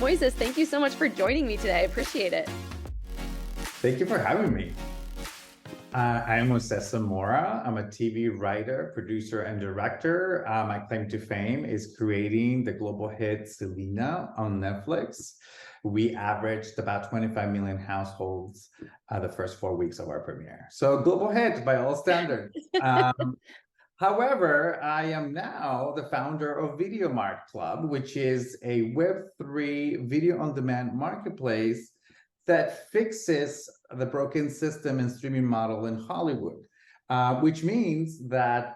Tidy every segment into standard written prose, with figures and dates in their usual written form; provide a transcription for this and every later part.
Moisés, thank you so much for joining me today. I appreciate it. Thank you for having me. I am Moisés Zamora. I'm a TV writer, producer, and director. My claim to fame is creating the global hit Selena on Netflix. We averaged about 25 million households the first 4 weeks of our premiere. So global hit by all standards. However, I am now the founder of Videomart Club, which is a Web3 video on demand marketplace that fixes the broken system and streaming model in Hollywood, which means that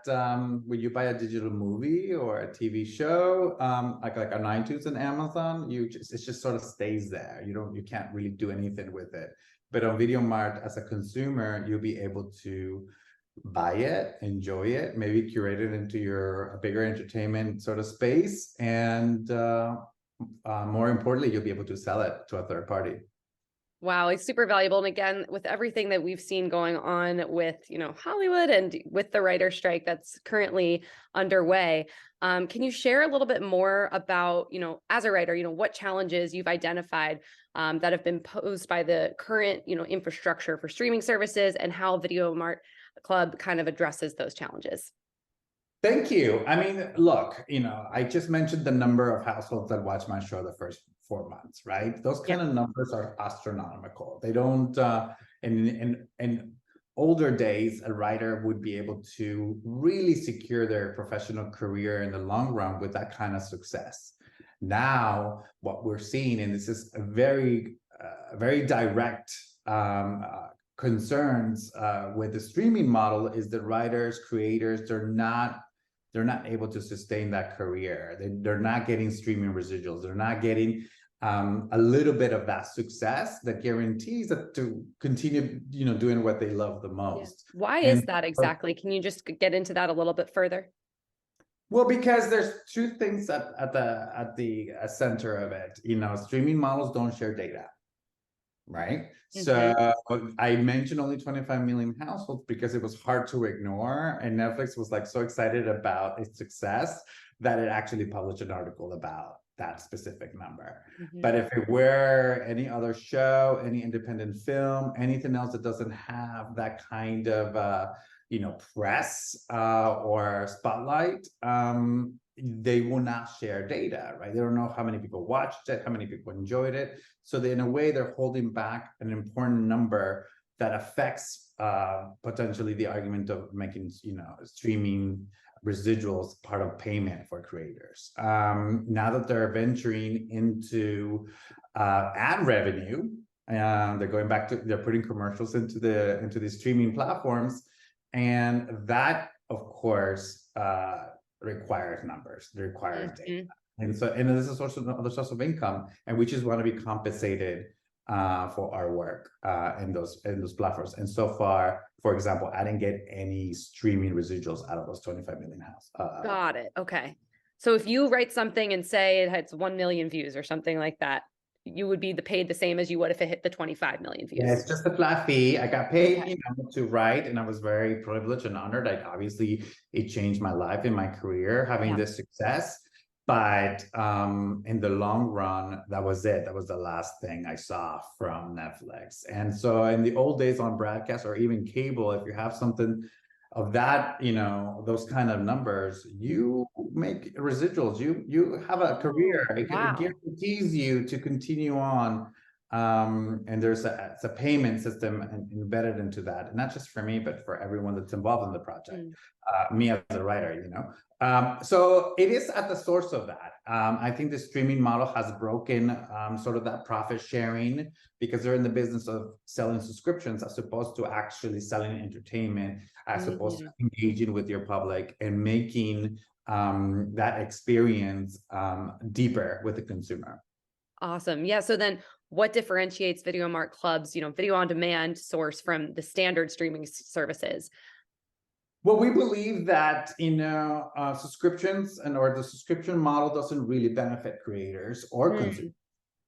when you buy a digital movie or a TV show, like on iTunes and Amazon, it just sort of stays there. You can't really do anything with it. But on Videomart, as a consumer, you'll be able to buy it, enjoy it, maybe curate it into your bigger entertainment sort of space, and more importantly, you'll be able to sell it to a third party. Wow, it's super valuable. And again, with everything that we've seen going on with, Hollywood and with the writer strike that's currently underway, can you share a little bit more about, as a writer, what challenges you've identified that have been posed by the current, infrastructure for streaming services and how Videomart Club kind of addresses those challenges? Thank you. I mean, look, I just mentioned the number of households that watch my show the first 4 months, right? Those kind of numbers are astronomical. They don't, in older days, a writer would be able to really secure their professional career in the long run with that kind of success. Now, what we're seeing, and this is a very, very direct concerns with the streaming model, is that writers, creators, they're not able to sustain that career. They're not getting streaming residuals. They're not getting a little bit of that success that guarantees that to continue, doing what they love the most. Yeah. Why is that exactly? Can you just get into that a little bit further? Well, because there's two things at the center of it. Streaming models don't share data, right? So I mentioned only 25 million households because it was hard to ignore, and Netflix was like so excited about its success that it actually published an article about that specific number. But if it were any other show, any independent film, anything else that doesn't have that kind of press or spotlight, they will not share data, right? They don't know how many people watched it, how many people enjoyed it. So in a way, they're holding back an important number that affects potentially the argument of making, streaming residuals part of payment for creators. Now that they're venturing into ad revenue, they're going back to, they're putting commercials into the streaming platforms, and that, of course, requires numbers, it requires data. And this is also another source of income, and we just want to be compensated for our work in those platforms. And so far, for example, I didn't get any streaming residuals out of those 25 million house. Got it. Okay. So if you write something and say it has 1 million views or something like that, you would be paid the same as you would if it hit the 25 million views. Yeah, it's just a flat fee. I got paid, to write, and I was very privileged and honored. Obviously, it changed my life and my career having this success. But in the long run, that was it. That was the last thing I saw from Netflix. And so in the old days on broadcast or even cable, if you have something of that, those kind of numbers, you make residuals. You have a career. It guarantees you to continue on. And there's it's a payment system embedded into that, and not just for me, but for everyone that's involved in the project. Me as a writer, so it is at the source of that. I think the streaming model has broken sort of that profit sharing, because they're in the business of selling subscriptions as opposed to actually selling entertainment, as opposed to engaging with your public and making that experience deeper with the consumer. Awesome. Yeah. So then what differentiates Videomart Club's, video on demand source from the standard streaming services? Well, we believe that subscriptions or the subscription model doesn't really benefit creators or consumers.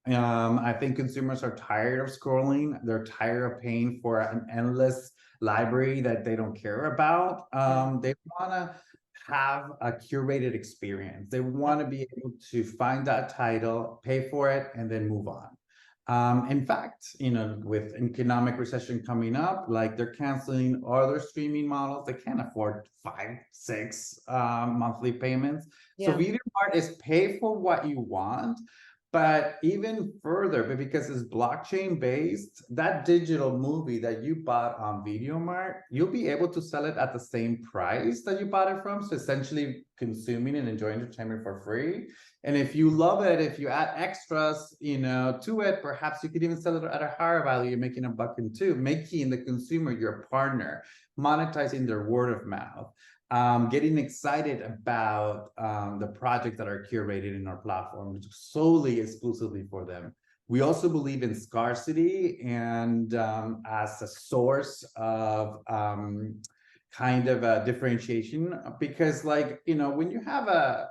I think consumers are tired of scrolling. They're tired of paying for an endless library that they don't care about. They want to have a curated experience. They want to be able to find that title, pay for it, and then move on. In fact, with economic recession coming up, like they're canceling other streaming models. They can't afford 5, 6 monthly payments. So Yeah. Videomart is pay for what you want, but even further, but because it's blockchain based, that digital movie that you bought on Videomart, you'll be able to sell it at the same price that you bought it from. So essentially consuming and enjoying entertainment for free. And if you love it, if you add extras, to it, perhaps you could even sell it at a higher value. You're making $1.02, making the consumer your partner, monetizing their word of mouth. Getting excited about the projects that are curated in our platform solely exclusively for them. We also believe in scarcity and as a source of kind of a differentiation, because when you have a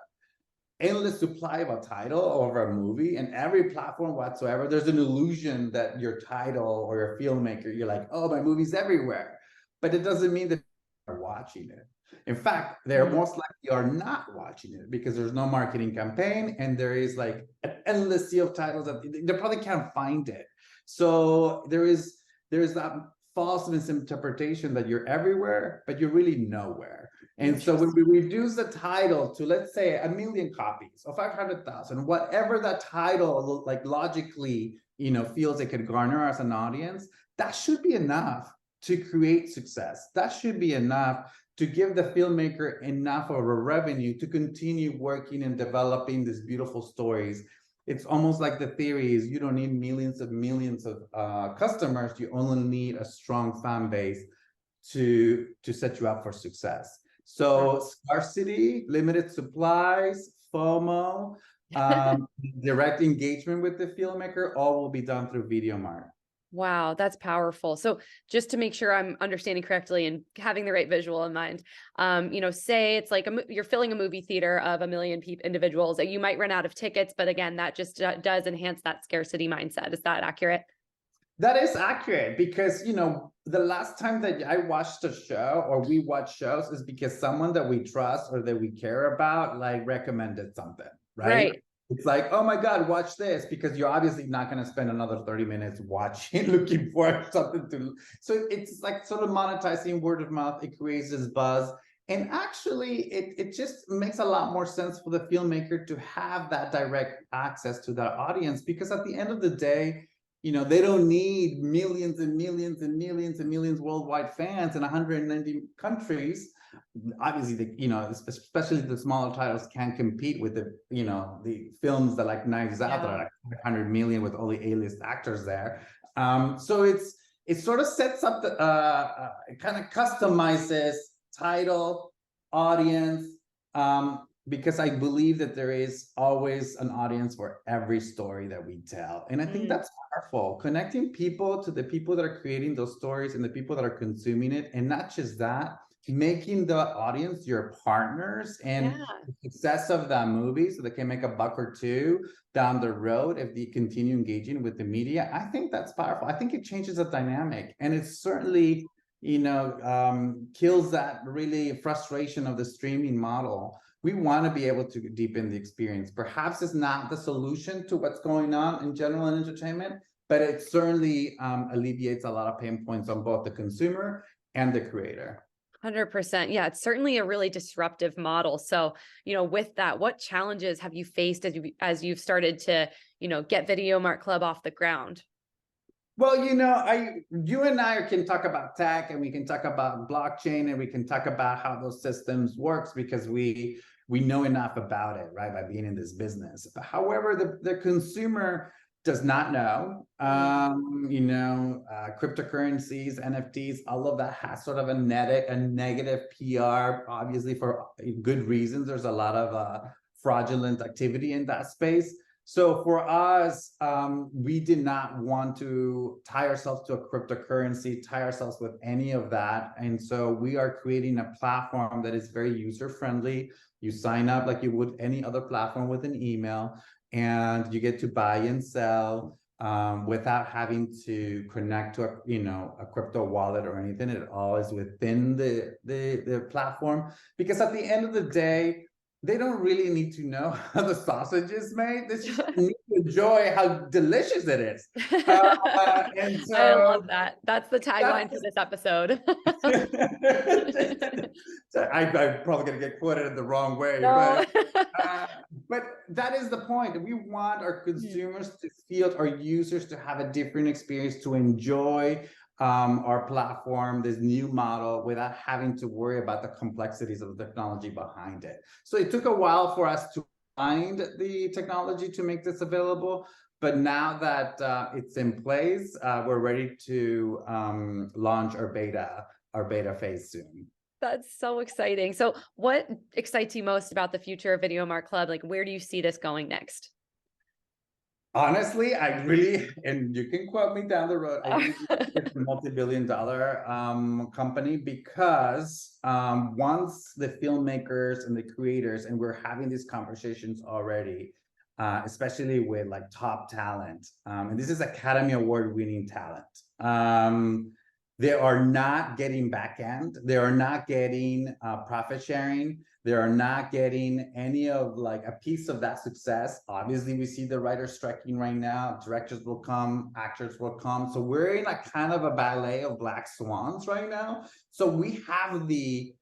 endless supply of a title over a movie and every platform whatsoever, there's an illusion that your title or your filmmaker, you're like, oh, my movie's everywhere. But it doesn't mean that are watching it. In fact, they're most likely are not watching it because there's no marketing campaign and there is like an endless sea of titles that they probably can't find it. So there is that false misinterpretation that you're everywhere, but you're really nowhere. And so when we reduce the title to, let's say, 1 million copies or 500,000, whatever that title like logically, feels it could garner as an audience, that should be enough to create success. That should be enough to give the filmmaker enough of a revenue to continue working and developing these beautiful stories. It's almost like the theory is you don't need millions of customers. You only need a strong fan base to set you up for success. So scarcity, limited supplies, FOMO, direct engagement with the filmmaker, all will be done through Videomart. Wow, that's powerful. So just to make sure I'm understanding correctly and having the right visual in mind, say it's like you're filling a movie theater of 1 million individuals that you might run out of tickets, but again, that just does enhance that scarcity mindset. Is that accurate? That is accurate because, the last time that I watched a show or we watch shows is because someone that we trust or that we care about, like recommended something, right? It's like, oh my God, watch this, because you're obviously not going to spend another 30 minutes watching, looking for something to. So it's like sort of monetizing word of mouth. It creates this buzz. And actually, it just makes a lot more sense for the filmmaker to have that direct access to that audience, because at the end of the day, they don't need millions and millions and millions and millions worldwide fans in 190 countries. Obviously, especially the smaller titles can't compete with the films that like Knives Out that are like 100 million with all the A-list actors there. So it sort of sets up the it kind of customizes title, audience, because I believe that there is always an audience for every story that we tell. And I think that's powerful, connecting people to the people that are creating those stories and the people that are consuming it. And not just that, making the audience your partners and the success of that movie so they can make $1 or $2 down the road if they continue engaging with the media. I think that's powerful. I think it changes the dynamic, and it certainly kills that really frustration of the streaming model. We want to be able to deepen the experience. Perhaps it's not the solution to what's going on in general in entertainment, but it certainly alleviates a lot of pain points on both the consumer and the creator. 100%. Yeah, it's certainly a really disruptive model. So, with that, what challenges have you faced as you've started to, get Videomart Club off the ground? Well, you and I can talk about tech, and we can talk about blockchain, and we can talk about how those systems works because we know enough about it, right? By being in this business. However, the consumer does not know. Cryptocurrencies, NFTs, all of that has sort of a negative PR, obviously for good reasons. There's a lot of fraudulent activity in that space. So for us, we did not want to tie ourselves to a cryptocurrency, tie ourselves with any of that. And so we are creating a platform that is very user-friendly. You sign up like you would any other platform with an email, and you get to buy and sell without having to connect to a crypto wallet or anything. It all is within the platform, because at the end of the day, they don't really need to know how the sausage is made. They just need to enjoy how delicious it is. And I so love that. That's the tagline for this episode. so I'm probably going to get quoted in the wrong way, No. but that is the point. We want our consumers to feel, our users to have a different experience, to enjoy our platform, this new model, without having to worry about the complexities of the technology behind it. So it took a while for us to find the technology to make this available. But now that it's in place, we're ready to launch our beta phase soon. That's so exciting. So what excites you most about the future of Videomart Club? Like, where do you see this going next? Honestly, I really, and you can quote me down the road, I really think it's a multi-billion-dollar company, because once the filmmakers and the creators, and we're having these conversations already, especially with like top talent, and this is Academy Award winning talent. They are not getting back end. They are not getting profit sharing. They are not getting any of like a piece of that success. Obviously, we see the writers striking right now. Directors will come, actors will come. So we're in a kind of a ballet of black swans right now. So we have the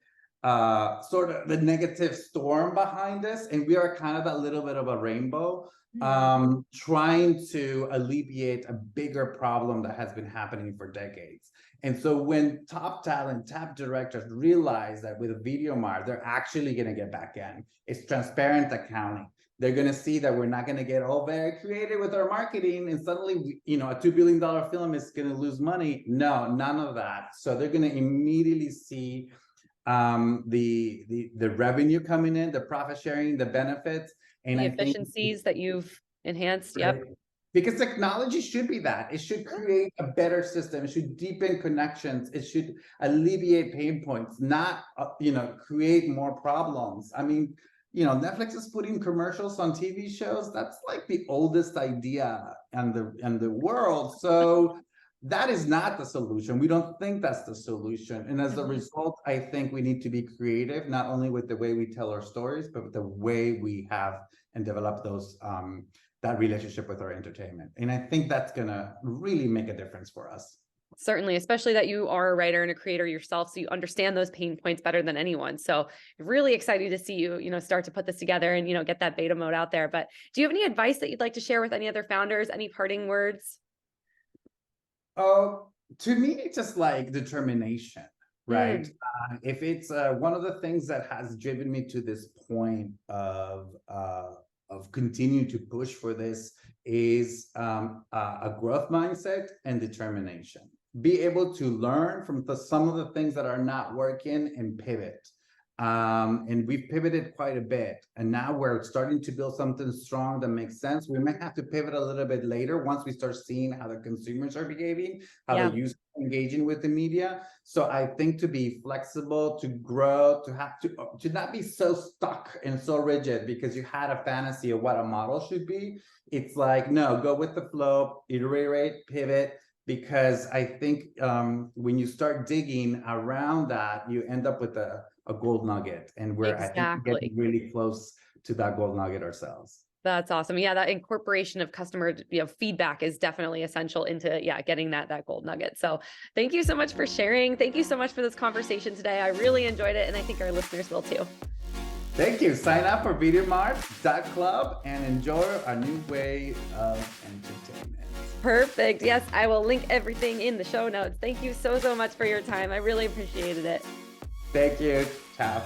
sort of the negative storm behind us, and we are kind of a little bit of a rainbow, trying to alleviate a bigger problem that has been happening for decades. And so when top talent, top directors realize that with Videomart, they're actually going to get back in. It's transparent accounting. They're going to see that we're not going to get all very creative with our marketing, and suddenly, a $2 billion film is going to lose money. No, none of that. So they're going to immediately see the revenue coming in, the profit sharing, the benefits, and The I think efficiencies that you've enhanced. Yep. because technology should be that. It should create a better system. It should deepen connections. It should alleviate pain points, not create more problems. I mean, Netflix is putting commercials on TV shows. That's like the oldest idea in the world. So that is not the solution. We don't think that's the solution. And as a result, I think we need to be creative, not only with the way we tell our stories, but with the way we have and develop those that relationship with our entertainment. And I think that's gonna really make a difference for us. Certainly, especially that you are a writer and a creator yourself, so you understand those pain points better than anyone. So really excited to see you, start to put this together and, get that beta mode out there. But do you have any advice that you'd like to share with any other founders? Any parting words? Oh, to me, it's just like determination, right? If it's one of the things that has driven me to this point of continuing to push for this is a growth mindset and determination. Be able to learn from some of the things that are not working and pivot. And we've pivoted quite a bit, and now we're starting to build something strong that makes sense. We might have to pivot a little bit later once we start seeing how the consumers are behaving, how the users are engaging with the media. So I think to be flexible, to grow, to not be so stuck and so rigid because you had a fantasy of what a model should be. It's like, no, go with the flow, iterate, pivot. Because I think when you start digging around that, you end up with a gold nugget, and I think we're getting really close to that gold nugget ourselves. That's awesome. Yeah, that incorporation of customer feedback is definitely essential into getting that gold nugget. So thank you so much for sharing. Thank you so much for this conversation today. I really enjoyed it, and I think our listeners will too. Thank you. Sign up for Videomart.club and enjoy a new way of entertainment. Perfect. Yes, I will link everything in the show notes. Thank you so much for your time. I really appreciated it. Thank you. Ciao.